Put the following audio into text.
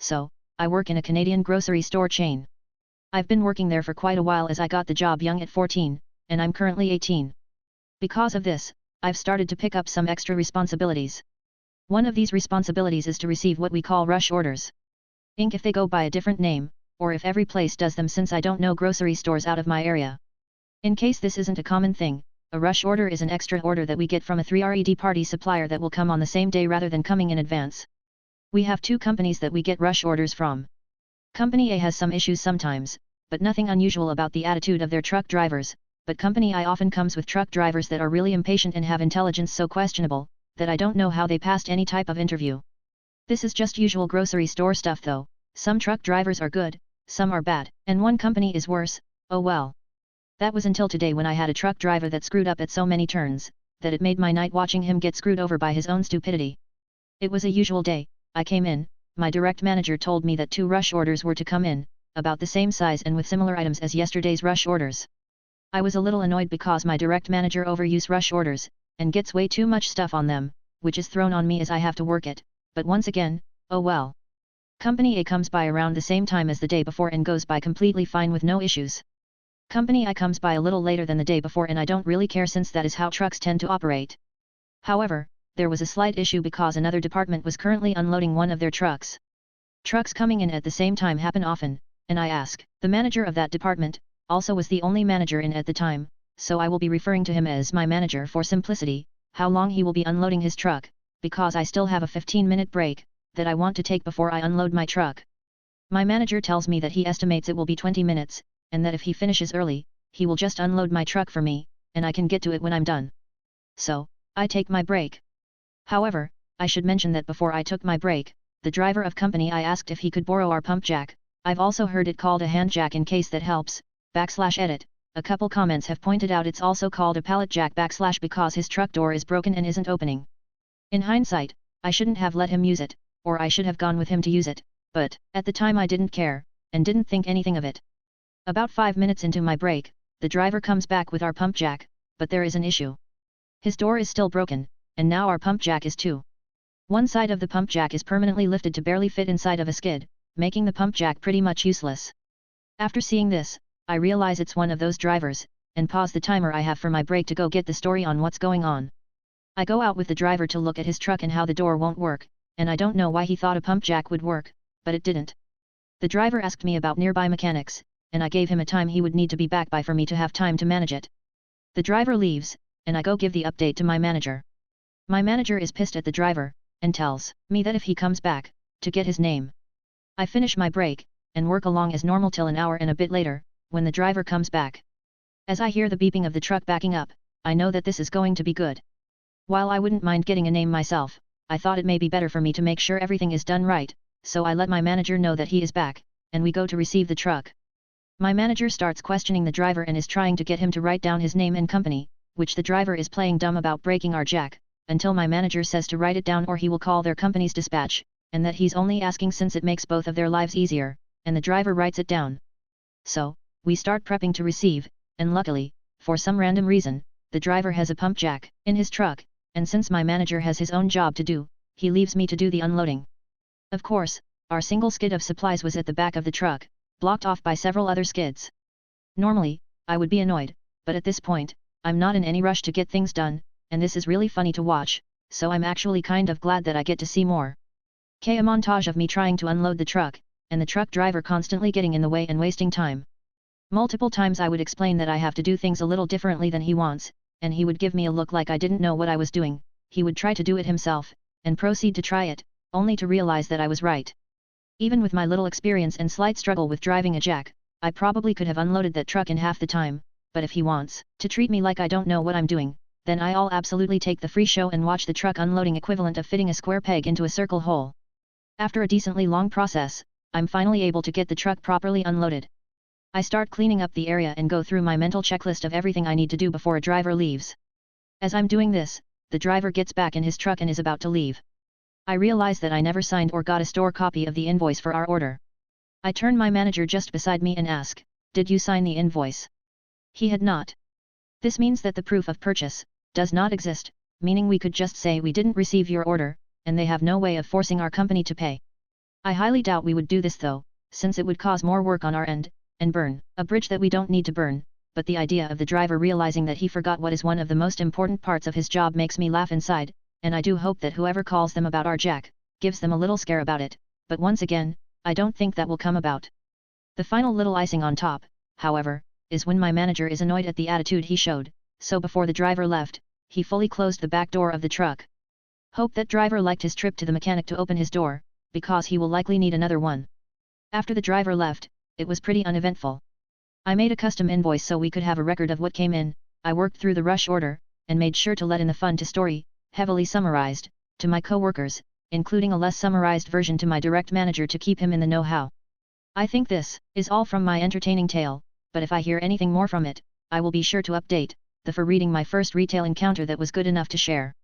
So, I work in a Canadian grocery store chain. I've been working there for quite a while as I got the job young at 14, and I'm currently 18. Because of this, I've started to pick up some extra responsibilities. One of these responsibilities is to receive what we call rush orders. If they go by a different name, or if every place does them, since I don't know grocery stores out of my area. In case this isn't a common thing, a rush order is an extra order that we get from a third-party supplier that will come on the same day rather than coming in advance. We have two companies that we get rush orders from. Company A has some issues sometimes, but nothing unusual about the attitude of their truck drivers, but Company I often comes with truck drivers that are really impatient and have intelligence so questionable, that I don't know how they passed any type of interview. This is just usual grocery store stuff though. Some truck drivers are good, some are bad, and one company is worse. Oh well. That was until today when I had a truck driver that screwed up at so many turns, that it made my night watching him get screwed over by his own stupidity. It was a usual day. I came in, my direct manager told me that 2 rush orders were to come in, about the same size and with similar items as yesterday's rush orders. I was a little annoyed because my direct manager overuses rush orders, and gets way too much stuff on them, which is thrown on me as I have to work it, but once again, oh well. Company A comes by around the same time as the day before and goes by completely fine with no issues. Company I comes by a little later than the day before, and I don't really care since that is how trucks tend to operate. However, there was a slight issue because another department was currently unloading one of their trucks. Trucks coming in at the same time happen often, and I ask, the manager of that department, also was the only manager in at the time, so I will be referring to him as my manager for simplicity, how long he will be unloading his truck, because I still have a 15-minute break that I want to take before I unload my truck. My manager tells me that he estimates it will be 20 minutes, and that if he finishes early, he will just unload my truck for me, and I can get to it when I'm done. So, I take my break. However, I should mention that before I took my break, the driver of company I asked if he could borrow our pump jack. I've also heard it called a hand jack in case that helps, /edit. A couple comments have pointed out it's also called a pallet jack / because his truck door is broken and isn't opening. In hindsight, I shouldn't have let him use it, or I should have gone with him to use it, but, at the time I didn't care, and didn't think anything of it. About 5 minutes into my break, the driver comes back with our pump jack, but there is an issue. His door is still broken, and now our pump jack is too. One side of the pump jack is permanently lifted to barely fit inside of a skid, making the pump jack pretty much useless. After seeing this, I realize it's one of those drivers, and pause the timer I have for my break to go get the story on what's going on. I go out with the driver to look at his truck and how the door won't work, and I don't know why he thought a pump jack would work, but it didn't. The driver asked me about nearby mechanics, and I gave him a time he would need to be back by for me to have time to manage it. The driver leaves, and I go give the update to my manager. My manager is pissed at the driver, and tells me that if he comes back, to get his name. I finish my break, and work along as normal till an hour and a bit later, when the driver comes back. As I hear the beeping of the truck backing up, I know that this is going to be good. While I wouldn't mind getting a name myself, I thought it may be better for me to make sure everything is done right, so I let my manager know that he is back, and we go to receive the truck. My manager starts questioning the driver and is trying to get him to write down his name and company, which the driver is playing dumb about breaking our jack, until my manager says to write it down or he will call their company's dispatch, and that he's only asking since it makes both of their lives easier, and the driver writes it down. So, we start prepping to receive, and luckily, for some random reason, the driver has a pump jack in his truck, and since my manager has his own job to do, he leaves me to do the unloading. Of course, our single skid of supplies was at the back of the truck, blocked off by several other skids. Normally, I would be annoyed, but at this point, I'm not in any rush to get things done, and this is really funny to watch, so I'm actually kind of glad that I get to see more. A montage of me trying to unload the truck, and the truck driver constantly getting in the way and wasting time. Multiple times I would explain that I have to do things a little differently than he wants, and he would give me a look like I didn't know what I was doing. He would try to do it himself, and proceed to try it, only to realize that I was right. Even with my little experience and slight struggle with driving a jack, I probably could have unloaded that truck in half the time, but if he wants to treat me like I don't know what I'm doing, then I'll absolutely take the free show and watch the truck unloading equivalent of fitting a square peg into a circle hole. After a decently long process, I'm finally able to get the truck properly unloaded. I start cleaning up the area and go through my mental checklist of everything I need to do before a driver leaves. As I'm doing this, the driver gets back in his truck and is about to leave. I realize that I never signed or got a store copy of the invoice for our order. I turn my manager just beside me and ask, "Did you sign the invoice?" He had not. This means that the proof of purchase does not exist, meaning we could just say we didn't receive your order, and they have no way of forcing our company to pay. I highly doubt we would do this though, since it would cause more work on our end, and burn a bridge that we don't need to burn, but the idea of the driver realizing that he forgot what is one of the most important parts of his job makes me laugh inside, and I do hope that whoever calls them about our jack, gives them a little scare about it, but once again, I don't think that will come about. The final little icing on top, however, is when my manager is annoyed at the attitude he showed, so before the driver left, he fully closed the back door of the truck. Hope that driver liked his trip to the mechanic to open his door, because he will likely need another one. After the driver left, it was pretty uneventful. I made a custom invoice so we could have a record of what came in, I worked through the rush order, and made sure to let in the fun to story, heavily summarized, to my co-workers, including a less summarized version to my direct manager to keep him in the know-how. I think this is all from my entertaining tale, but if I hear anything more from it, I will be sure to update, for reading my first retail encounter that was good enough to share.